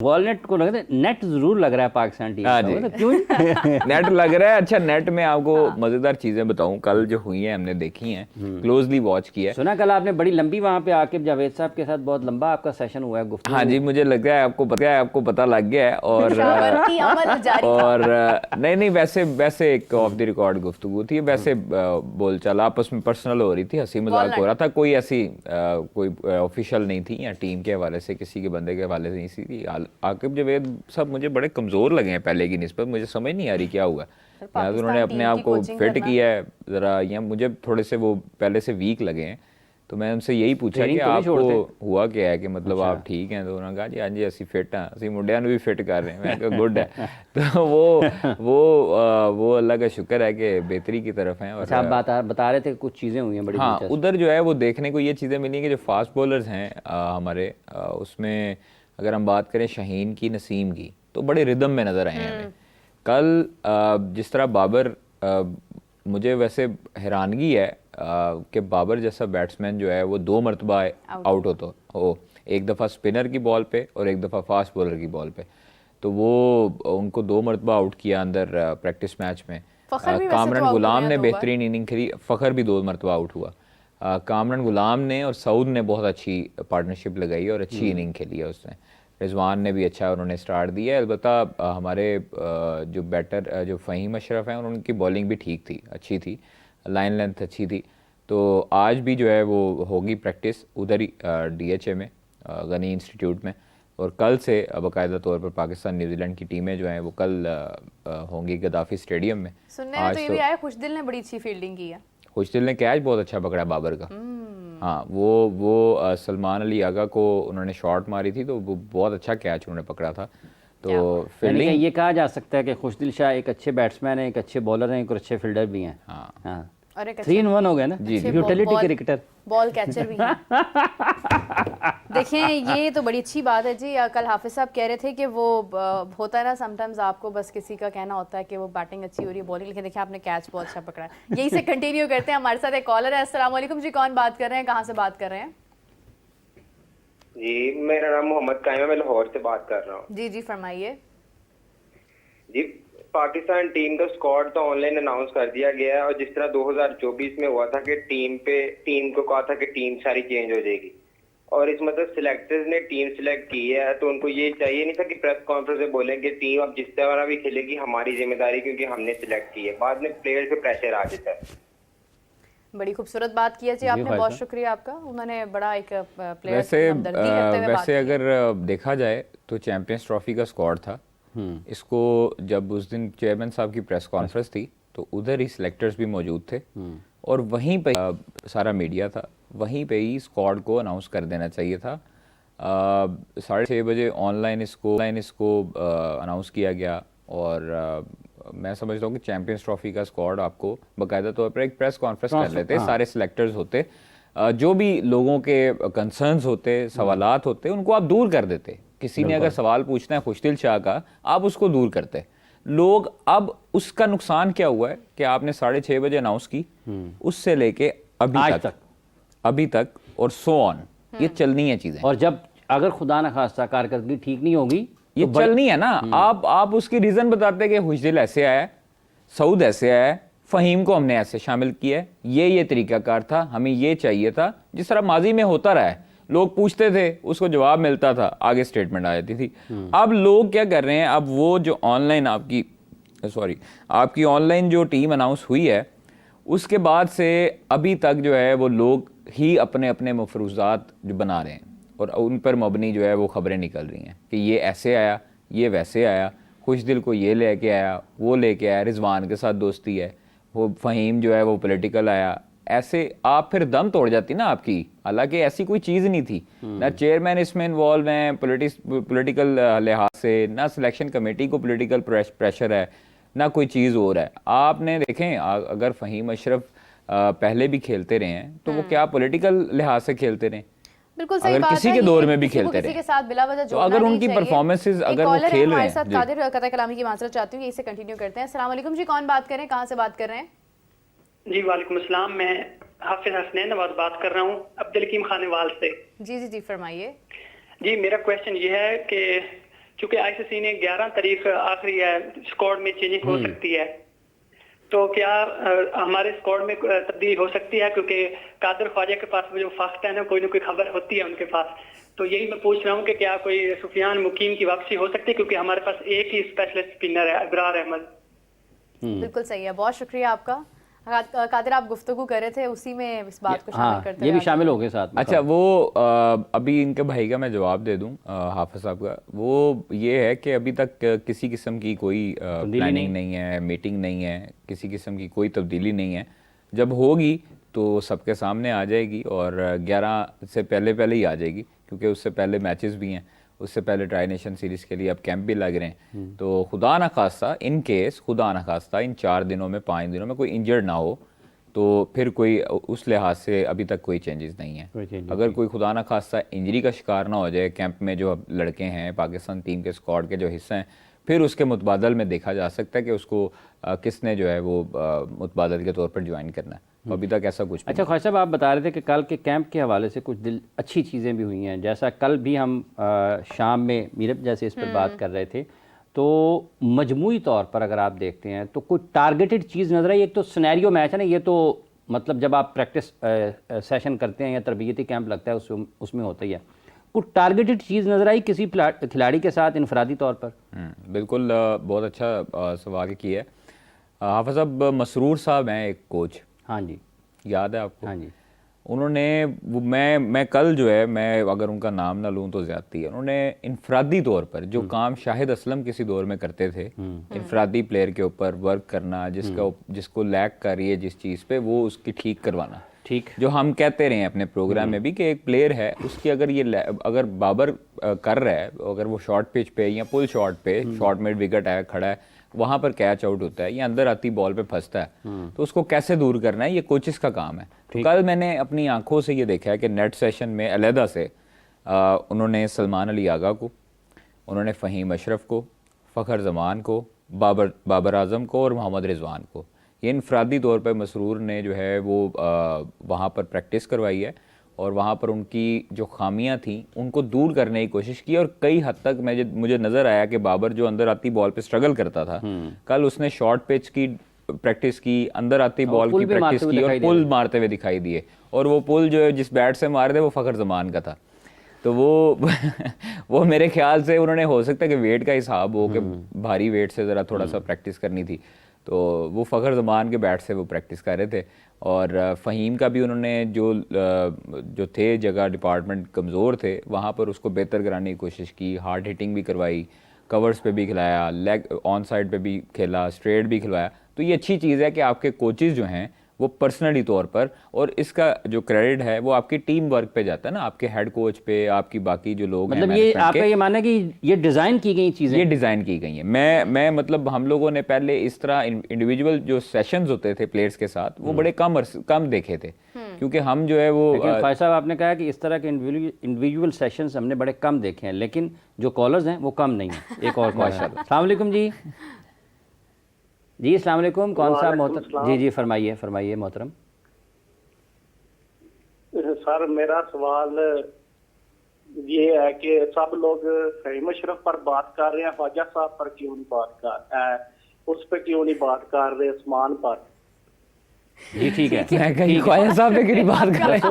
Walnut को लगता है नेट जरूर लग रहा है पाकिस्तान टीम हाँ का, जी। मतलब क्यों नेट लग रहा है। अच्छा, नेट में आपको मजेदार चीजें बताऊं, कल जो हुई हैं हमने देखी हैं, क्लोजली वॉच किया है। सुना कल आपने बड़ी लंबी वहाँ पे आकिब जावेद साहब के साथ बहुत लंबा आपका सेशन हुआ है, गुफ्तगू। हाँ जी, मुझे लग रहा है आपको पता लग गया है। और शाबरती अमल जारी था। और नहीं, वैसे एक ऑफ द रिकॉर्ड गुफ्तगू थी, वैसे बोलचाल आपस में पर्सनल हो रही थी, हंसी मजाक हो रहा था, कोई ऐसी कोई ऑफिशियल नहीं थी या टीम के हवाले से किसी के बंदे के हवाले से नहीं थी। आकिब जावेद सब मुझे बड़े कमजोर लगे हैं पहले की निस्बत, मुझे समझ नहीं आ रही क्या हुआ है। या तो उन्होंने अपने आप को फिट किया है ज़रा, या मुझे थोड़े से वो पहले से वीक लगे हैं। तो मैं उनसे यही पूछा कि आपको हुआ क्या है, कि मतलब आप ठीक हैं? तो उन्होंने कहा जी हाँ जी ਅਸੀਂ ਫਿਟ ਹਾਂ, ਅਸੀਂ ਮੁੰਡਿਆਂ ਨੂੰ भी फिट कर रहे हैं। मैं कहा गुड है। तो वो अल्लाह का शुक्र है कि बेहतरी की तरफ हैं। और अच्छा, आप बता रहे थे कुछ चीज़ें हुई हैं बड़ी हाँ, दिलचस्प। उधर जो है वो देखने को ये चीज़ें मिली कि जो फास्ट बॉलर्स हैं हमारे, उसमें अगर हम बात करें शाहीन की, नसीम की, तो बड़े रिदम में नज़र आए हैं हमें कल। जिस तरह बाबर, मुझे वैसे हैरानगी है कि बाबर जैसा बैट्समैन जो है वो 2 मरतबा आउट होता हो, एक दफ़ा स्पिनर की बॉल पे और एक दफ़ा फास्ट बॉलर की बॉल पे। तो वो उनको 2 मरतबा आउट किया अंदर प्रैक्टिस मैच में। कामरान गुलाम ने बेहतरीन इनिंग खेली, फ़खर भी 2 मरतबा आउट हुआ। कामरान गुलाम ने और सऊद ने बहुत अच्छी पार्टनरशिप लगाई और अच्छी इनिंग खेली है उसने। रिजवान ने भी अच्छा उन्होंने स्टार्ट दिया है। अलबत्ता हमारे जो बैटर जो फ़हीम अशरफ हैं, उनकी बॉलिंग भी ठीक थी, अच्छी थी, लाइन लेंथ अच्छी थी। तो आज भी जो है वो होगी प्रैक्टिस उधर ही DHA में, गनी इंस्टीट्यूट में। और कल से बाकायदा तौर पर पाकिस्तान न्यूजीलैंड की टीमें जो हैं वो कल होंगी गद्दाफी स्टेडियम में। सुनने में तो ये भी आया खुशदिल ने बड़ी अच्छी फील्डिंग की है। खुशदिल ने कैच बहुत अच्छा पकड़ा बाबर का। हाँ, वो सलमान अली आगा को उन्होंने शॉट मारी थी, तो वो बहुत अच्छा कैच उन्होंने पकड़ा था। तो फील्डिंग ये कहा जा सकता है कि खुशदिल शाह एक अच्छे बैट्समैन है, एक अच्छे बॉलर हैं, एक अच्छे फील्डर भी हैं। हाँ, और एक 3 in 1 हो गया ना, यूटिलिटी क्रिकेटर, बॉल कैचर भी है। देखें, ये तो बड़ी अच्छी बात है जी। कल हाफिज साहब कह रहे थे कि वो होता है ना, समटाइम्स आपको बस किसी का कहना होता है कि वो बैटिंग अच्छी हो रही है, बॉलिंग, लेकिन देखिए आपने कैच बहुत अच्छा पकड़ा है। यही से कंटिन्यू करते हैं। हमारे साथ एक कॉलर है। अस्सलाम वालेकुम जी, कौन बात कर रहे हैं, कहाँ से बात कर रहे हैं? जी, मेरा नाम मोहम्मद कायम है, मैं लाहौर से बात कर रहा हूँ। जी जी, फरमाइए जी, पाकिस्तान टीम का स्क्वाड तो ऑनलाइन अनाउंस कर दिया गया है, और जिस तरह 2024 में हुआ था कि टीम को कहा था कि टीम सारी चेंज हो जाएगी, और इस मतलब सिलेक्टर्स ने टीम सिलेक्ट की है, तो उनको ये चाहिए नहीं था कि प्रेस कॉन्फ्रेंस में बोलें कि टीम अब जिस तरह भी खेलेगी हमारी जिम्मेदारी, क्योंकि हमने सिलेक्ट की है। बाद में प्लेयर्स पे प्रेशर आ जाता है। बड़ी खूबसूरत बात किया जी आपने, बहुत शुक्रिया आपका। उन्होंने बड़ा एक प्लेयर वैसे अगर देखा जाए तो चैंपियंस ट्रॉफी का स्क्वाड था। इसको जब उस दिन चेयरमैन साहब की प्रेस कॉन्फ्रेंस थी तो उधर ही सिलेक्टर्स भी मौजूद थे, और वहीं पे सारा मीडिया था, वहीं पे ही स्क्वाड को अनाउंस कर देना चाहिए था। 6:30 बजे ऑनलाइन इसको अनाउंस किया गया। और मैं समझता हूँ कि चैंपियंस ट्रॉफी का स्क्वाड आपको बाकायदा तौर पर एक प्रेस कॉन्फ्रेंस कर लेते, सारे सिलेक्टर्स होते, जो भी लोगों के कंसर्न्स होते, सवालात होते, उनको आप दूर कर देते। किसी ने अगर सवाल पूछना है खुशदिल शाह का, आप उसको दूर करते। लोग अब उसका नुकसान क्या हुआ है कि आपने 6:30 बजे अनाउंस की, उससे लेके अभी तक और सो ऑन, ये चलनी है चीजें। और जब अगर खुदा न खास्ता कारकर्दगी ठीक नहीं होगी, ये तो चलनी है ना। आप उसकी रीजन बताते कि खुशदिल ऐसे आया, सऊद ऐसे आया, फ़हीम को हमने ऐसे शामिल किया, ये तरीकाकार था, हमें ये चाहिए था, जिस तरह माजी में होता रहा है। लोग पूछते थे, उसको जवाब मिलता था, आगे स्टेटमेंट आ जाती थी। अब लोग क्या कर रहे हैं, अब वो जो ऑनलाइन आपकी ऑनलाइन जो टीम अनाउंस हुई है, उसके बाद से अभी तक जो है वो लोग ही अपने अपने मफरूज़ात जो बना रहे हैं, और उन पर मबनी जो है वो खबरें निकल रही हैं कि ये ऐसे आया, ये वैसे आया, खुशदिल को ये लेके आया, वो लेके आया, रिजवान के साथ दोस्ती है, वो फ़हीम जो है वो पॉलिटिकल आया। ऐसे आप फिर दम तोड़ जाती ना आपकी, हालांकि ऐसी कोई चीज़ नहीं थी, ना चेयरमैन इसमें इन्वॉल्व हैं पॉलिटिकल लिहाज से, ना सिलेक्शन कमेटी को पॉलिटिकल प्रेशर है, ना कोई चीज़ और है। आपने देखें, अगर फ़हीम अशरफ पहले भी खेलते रहे हैं तो वो क्या पॉलिटिकल लिहाज से खेलते रहे? बिल्कुल सही अगर बात किसी है, के दौर में भी खेलते रहे के साथ बिला वजह तो अगर उनकी परफॉर्मेंसेस अगर वो खेल रहे हैं। साथ कादिर कतई कलामी की माजरत चाहती हूँ, इसे कंटिन्यू करते हैं। अस्सलाम वालेकुम जी, कौन बात कर रहे हैं, कहाँ से बात कर रहे हैं? जी वालेकुम अस्सलाम, मैं हाफिज हसनैन नवाज बात कर रहा हूँ अब्दुल हकीम खानेवाल से। जी जी जी, फरमाइए। जी, मेरा क्वेश्चन ये है कि क्योंकि आईसीसी ने 11 तारीख आखिरी है, स्क्वाड में चेंजिंग हो सकती है, तो क्या हमारे स्क्वाड में तब्दीली हो सकती है? क्योंकि कादर ख्वाजा के पास वो जो फास्ट है ना, कोई ना कोई खबर होती है उनके पास, तो यही मैं पूछ रहा हूँ कि क्या कोई सुफियान मुकीम की वापसी हो सकती है? क्योंकि हमारे पास एक ही स्पेशलिस्ट स्पिनर है, इब्रार अहमद। बिल्कुल सही है, बहुत शुक्रिया आपका। कादिर, आप गुफ्तगू कर रहे थे, उसी में इस बात को शामिल हाँ, करते ये भी हुए शामिल हो गए साथ में। अच्छा, वो अभी इनके भाई का मैं जवाब दे दूं, हाफिज साहब का, वो ये है कि अभी तक किसी किस्म की कोई प्लानिंग नहीं है, मीटिंग नहीं है, किसी किस्म की कोई तब्दीली नहीं है। जब होगी तो सबके सामने आ जाएगी और 11 से पहले पहले ही आ जाएगी, क्योंकि उससे पहले मैचेस भी हैं, उससे पहले ट्राई नेशन सीरीज़ के लिए अब कैंप भी लग रहे हैं। तो खुदा न खास्ता, इन केस खुदा न खास्ता इन 4 दिनों में 5 दिनों में कोई इंजर्ड ना हो, तो फिर कोई उस लिहाज से अभी तक कोई चेंजेस नहीं है। अगर कोई खुदा न खास्ता इंजरी का शिकार ना हो जाए कैंप में, जो अब लड़के हैं पाकिस्तान टीम के स्क्वाड के जो हिस्से हैं, फिर उसके मुतबादल में देखा जा सकता है कि उसको किसने जो है वो मुतबादल के तौर पर ज्वाइन करना है। तो अभी तक ऐसा कुछ अच्छा, ख्वाजा साहब, आप बता रहे थे कि कल के कैंप के हवाले से कुछ अच्छी चीज़ें भी हुई हैं। जैसा कल भी हम शाम में मीरब जैसे इस पर बात कर रहे थे, तो मजमूई तौर पर अगर आप देखते हैं तो कोई टारगेटेड चीज़ नज़र आई। एक तो सिनेरियो मैच है ना, ये तो मतलब जब आप प्रैक्टिस सेशन करते हैं या तरबियती कैंप लगता है उसमें होता ही है। कुछ टारगेटेड चीज़ नज़र आई किसी खिलाड़ी के साथ इनफरादी तौर पर? बिल्कुल, बहुत अच्छा सवाल किया है। हाफिज साहब, मसरूर साहब हैं एक कोच, हाँ जी, याद है आपको? हाँ जी। उन्होंने मैं कल जो है, मैं अगर उनका नाम ना लूँ तो ज़्यादती है, उन्होंने इनफरादी तौर पर जो काम शाहिद असलम किसी दौर में करते थे, इनफरादी प्लेयर के ऊपर वर्क करना, जिसको लैक कर रही है जिस चीज़ पे, वो उसकी ठीक करवाना। ठीक, जो हम कहते रहे हैं अपने प्रोग्राम में भी कि एक प्लेयर है उसकी अगर बाबर कर रहा है, अगर वो शॉर्ट पिच पे या पुल शॉट पे शॉर्ट मिड विकेट है खड़ा है, वहां पर कैच आउट होता है या अंदर आती बॉल पे फंसता है, तो उसको कैसे दूर करना है, ये कोचिस का काम है। तो कल मैंने अपनी आंखों से ये देखा है कि नेट सेशन में अलहदा से उन्होंने सलमान अली आगा को, उन्होंने फ़हीम अशरफ को, फ़खर जमान को, बाबर आजम को और मोहम्मद रिजवान को, ये इनफरादी तौर पर मसरूर ने जो है वो वहाँ पर प्रैक्टिस करवाई है और वहाँ पर उनकी जो खामियां थी उनको दूर करने की कोशिश की। और कई हद तक मुझे नज़र आया कि बाबर जो अंदर आती बॉल पे स्ट्रगल करता था, कल उसने शॉर्ट पिच की प्रैक्टिस की, अंदर आती बॉल की प्रैक्टिस की और पुल मारते हुए दिखाई दिए। और वो पुल जो है जिस बैट से मारे थे वो फ़खर जमान का था। तो वो मेरे ख्याल से उन्होंने, हो सकता है कि वेट का हिसाब हो कि भारी वेट से ज़रा थोड़ा सा प्रैक्टिस करनी थी, तो वो फ़खर जमान के बैट से वो प्रैक्टिस कर रहे थे। और फ़हीम का भी उन्होंने जो थे जगह डिपार्टमेंट कमज़ोर थे वहाँ पर उसको बेहतर कराने की कोशिश की, हार्ड हिटिंग भी करवाई, कवर्स पे भी खिलाया, लेग ऑन साइड पे भी खेला, स्ट्रेट भी खिलवाया। तो ये अच्छी चीज़ है कि आपके कोचेज़ जो हैं वो पर्सनली तौर पर, और इसका जो क्रेडिट है वो आपकी टीम वर्क पे जाता है ना, आपके हेड कोच पे, आपकी बाकी जो लोग मतलब ये आपका ये मानना है कि ये डिज़ाइन की गई चीज़ें, ये डिज़ाइन की गई हैं। मैं मतलब हम लोगों ने पहले इस तरह इंडिविजुअल जो सेशंस होते थे प्लेयर्स के साथ वो बड़े कम देखे थे, क्योंकि हम जो है वो ख्वाजा साहब आपने कहा कि इस तरह के इंडिविजुअल सेशंस हमने बड़े कम देखे हैं, लेकिन जो कॉलर्स हैं वो कम नहीं है। एक और माशाल्लाह। अस्सलाम वालेकुम जी। जी अस्सलाम वालेकुम, कौन सा मोहतरम? जी फरमाइए मोहतरम। सर मेरा सवाल ये है कि सब लोग फ़हीम अशरफ पर बात कर रहे हैं, ख्वाजा साहब पर क्यों नहीं बात कर, उस पर क्यों नहीं बात कर रहे, उस्मान पर? जी ठीक है, मैं कहीं ख्वाजा साहब पे क्यों बात कर रहे हैं?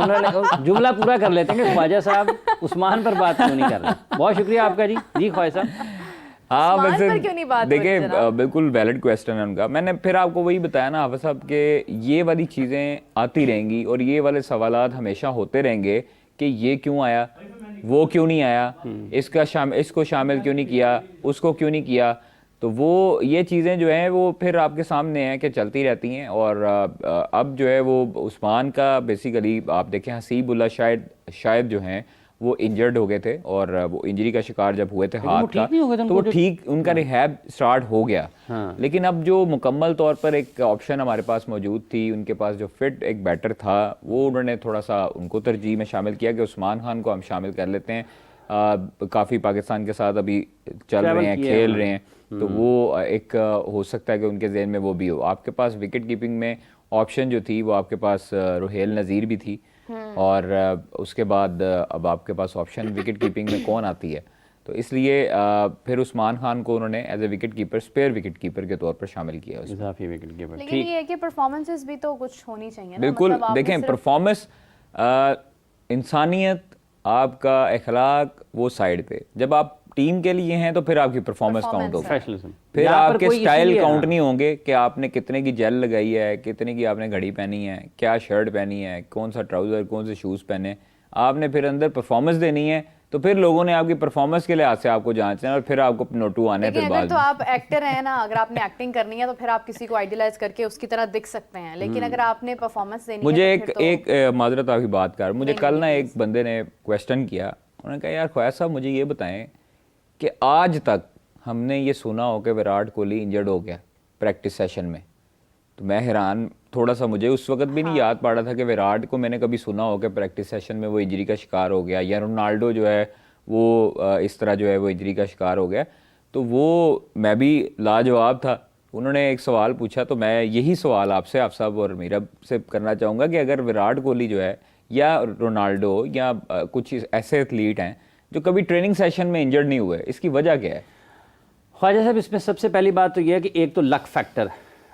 उन्होंने जुमला पूरा कर लेते हैं कि ख्वाजा साहब उस्मान पर बात क्यों नहीं कर रहे। बहुत शुक्रिया आपका जी। जी ख्वाजा साहब। हाँ, वैसे देखिए बिल्कुल वैलिड क्वेश्चन है उनका। मैंने फिर आपको वही बताया ना हाफिज साहब कि ये वाली चीज़ें आती रहेंगी और ये वाले सवालात हमेशा होते रहेंगे कि ये क्यों आया, वो क्यों नहीं आया, इसको शामिल क्यों नहीं किया, उसको क्यों नहीं किया। तो वो ये चीज़ें जो हैं वो फिर आपके सामने हैं कि चलती रहती हैं। और अब जो है वो उस्मान का बेसिकली आप देखें, हसीबुल्लाह शायद जो हैं वो इंजर्ड हो गए थे और वो इंजरी का शिकार जब हुए थे हाथ का, तो वो ठीक उनका रिहैब स्टार्ट हो गया। लेकिन अब जो मुकम्मल तौर पर एक ऑप्शन हमारे पास मौजूद थी, उनके पास जो फिट एक बैटर था, वो उन्होंने थोड़ा सा उनको तरजीह में शामिल किया कि उस्मान खान को हम शामिल कर लेते हैं। काफ़ी पाकिस्तान के साथ अभी चल रहे हैं, खेल रहे हैं, तो वो एक हो सकता है कि उनके जहन में वो भी हो। आपके पास विकेट कीपिंग में ऑप्शन जो थी वो आपके पास रुहेल नज़ीर भी थी, और उसके बाद अब आपके पास ऑप्शन विकेट कीपिंग में कौन आती है, तो इसलिए फिर उस्मान खान को उन्होंने as a wicket keeper, spare wicket keeper के तौर पर शामिल किया उसमें। इजाफी विकेट कीपर। लेकिन ये है कि परफॉर्मेंसेस भी तो कुछ होनी चाहिए ना, बिल्कुल। मतलब आपने देखें, सिर्फ- परफॉर्मेंस, इंसानियत, आपका अखलाक वो साइड पे, जब आप टीम के लिए हैं तो फिर आपकी परफॉर्मेंस काउंट होगी। प्रोफेशनलिज्म। फिर यहाँ पर आपके कोई स्टाइल इसीलिए काउंट ना- नहीं होंगे कि आपने कितने की जेल लगाई है, कितने की आपने घड़ी पहनी है, क्या शर्ट पहनी है, कौन सा ट्राउजर, कौन से शूज़ पहने। आपने फिर अंदर परफॉर्मेंस देनी है, तो फिर लोगों ने आपकी परफॉर्मेंस के लिहाज से आपको जांचना है और फिर आपको नोटू आने लेकिन फिर अगर बाद तो में। आप एक्टर हैं ना, अगर आपने एक्टिंग करनी है तो फिर आप किसी को आइडियलाइज करके उसकी तरह दिख सकते हैं, लेकिन अगर आपने परफॉर्मेंस देनी मुझे है एक तो फिर तो- एक माजरत आपकी बात कर, मुझे नहीं, कल नहीं, ना एक बंदे ने क्वेश्चन किया, उन्होंने कहा यार ख्वाजा साहब मुझे ये बताएं कि आज तक हमने ये सुना हो कि विराट कोहली इंजर्ड हो गया प्रैक्टिस सेशन में। तो मैं हैरान, थोड़ा सा मुझे उस वक्त भी नहीं याद पड़ रहा था कि विराट को मैंने कभी सुना हो कि प्रैक्टिस सेशन में वो इंजरी का शिकार हो गया, या रोनाल्डो जो है वो इस तरह जो है वो इंजरी का शिकार हो गया। तो वो मैं भी लाजवाब था। उन्होंने एक सवाल पूछा, तो मैं यही सवाल आपसे, आप साहब और मीरब से करना चाहूँगा कि अगर विराट कोहली जो है या रोनाल्डो या कुछ ऐसे एथलीट हैं जो कभी ट्रेनिंग सेशन में इंजर्ड नहीं हुए, इसकी वजह क्या है? ख्वाजा साहब, इसमें सबसे पहली बात तो यह है कि एक तो लक फैक्टर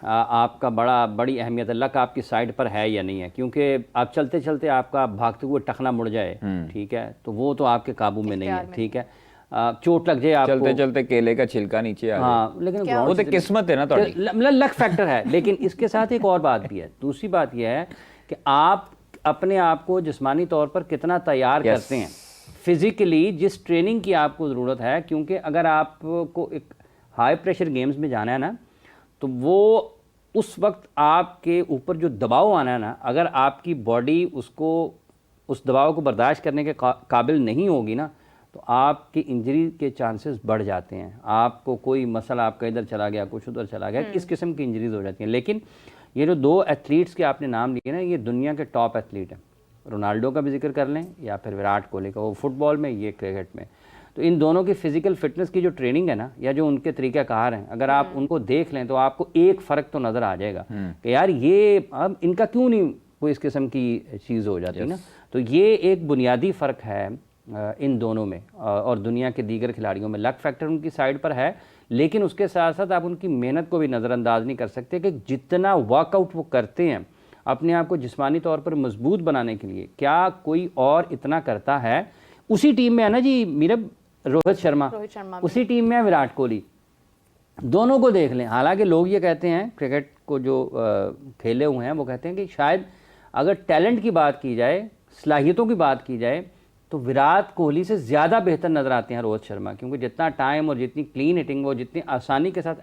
आपका बड़ी अहमियत है। लक आपकी साइड पर है या नहीं है, क्योंकि आप चलते चलते आपका भागते हुए टखना मुड़ जाए, ठीक है, तो वो तो आपके काबू में नहीं है, ठीक है। चोट लग जाए आपको, चलते चलते केले का छिलका नीचे आ जाए। हाँ, लेकिन क्या ground वो तो से- किस्मत है ना थोड़ी। लक फैक्टर है, लेकिन इसके साथ एक और बात भी है। दूसरी बात यह है कि आप अपने आप को जिस्मानी तौर पर कितना तैयार करते हैं, फिजिकली जिस ट्रेनिंग की आपको ज़रूरत है। क्योंकि अगर आपको एक हाई प्रेशर गेम्स में जाना है ना, तो वो उस वक्त आपके ऊपर जो दबाव आना है ना, अगर आपकी बॉडी उसको उस दबाव को बर्दाश्त करने के काबिल नहीं होगी ना, तो आपकी इंजरी के चांसेस बढ़ जाते हैं। आपको कोई मसला, आपका इधर चला गया, कुछ उधर चला गया, इस किस्म की इंजरीज हो जाती हैं। लेकिन ये जो दो एथलीट्स के आपने नाम लिए ना, ये दुनिया के टॉप एथलीट हैं। रोनाल्डो का भी जिक्र कर लें या फिर विराट कोहली का, वो फुटबॉल में, ये क्रिकेट में। तो इन दोनों की फिजिकल फिटनेस की जो ट्रेनिंग है ना, या जो उनके तरीक़ाकार हैं, अगर आप उनको देख लें तो आपको एक फ़र्क तो नज़र आ जाएगा कि यार ये अब इनका क्यों नहीं कोई इस किस्म की चीज़ हो जाती ना। तो ये एक बुनियादी फ़र्क है इन दोनों में और दुनिया के दीगर खिलाड़ियों में। लक फैक्टर उनकी साइड पर है, लेकिन उसके साथ साथ आप उनकी मेहनत को भी नज़रअंदाज नहीं कर सकते कि जितना वर्कआउट वो करते हैं अपने आप को जिस्मानी तौर पर मजबूत बनाने के लिए, क्या कोई और इतना करता है? उसी टीम में है ना जी मीरब, रोहित शर्मा उसी टीम में है, विराट कोहली, दोनों को देख लें। हालांकि लोग ये कहते हैं, क्रिकेट को जो खेले हुए हैं वो कहते हैं कि शायद अगर टैलेंट की बात की जाए, सलाहियतों की बात की जाए, तो विराट कोहली से ज़्यादा बेहतर नज़र आते हैं रोहित शर्मा। क्योंकि जितना टाइम और जितनी क्लीन हिटिंग, वो जितनी आसानी के साथ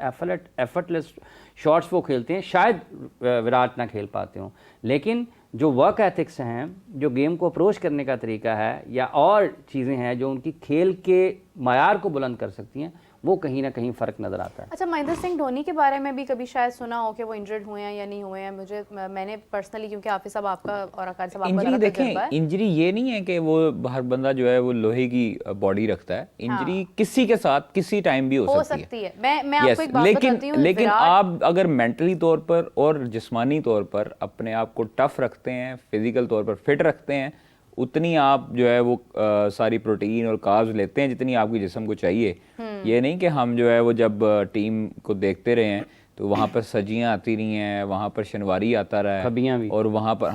एफर्टलेस शॉट्स वो खेलते हैं, शायद विराट ना खेल पाते हों। लेकिन जो वर्क एथिक्स हैं, जो गेम को अप्रोच करने का तरीका है, या और चीज़ें हैं जो उनकी खेल के मायार को बुलंद कर सकती हैं, वो कहीं ना कहीं फ़र्क नज़र आता है। अच्छा, महेंद्र सिंह धोनी के बारे में भी कभी शायद सुना हो कि वो इंजर्ड हुए हैं या नहीं हुए हैं? मैंने पर्सनली, क्योंकि हाफिज साहब आपका और आकार साहब आपका इंजरी ज़्यादा तजुर्बा है। देखें, इंजरी ये नहीं है कि वो हर बंदा जो है वो लोहे की बॉडी रखता है। इंजरी किसी के साथ किसी टाइम भी हो सकती है। मैं आपको एक बात बताती हूँ, लेकिन विराट- आप अगर मेंटली तौर पर और जिस्मानी तौर पर अपने आप को टफ रखते हैं, फिजिकल तौर पर फिट रखते हैं, उतनी आप जो है वो सारी प्रोटीन और कार्ब्स लेते हैं जितनी आपके जिस्म को चाहिए। ये नहीं कि हम जो है वो जब टीम को देखते रहे हैं तो वहाँ पर सजियाँ आती रही हैं, वहाँ पर शनवारी आता रहा है, खबियाँ भी, और वहाँ पर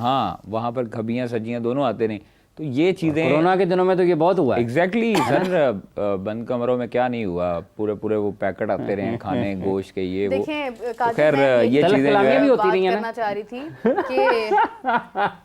वहाँ पर खबियाँ सजियाँ दोनों आते रहे। तो ये चीज़ें कोरोना के दिनों में तो ये बहुत हुआ है। एग्जैक्टली सर, बंद कमरों में क्या नहीं हुआ, पूरे वो पैकेट आते रहे हैं खाने गोश्त के, ये वो। देखें तो खैर ये चीज़ें जो है भी होती रही हैं ना। करना चाह रही थी कि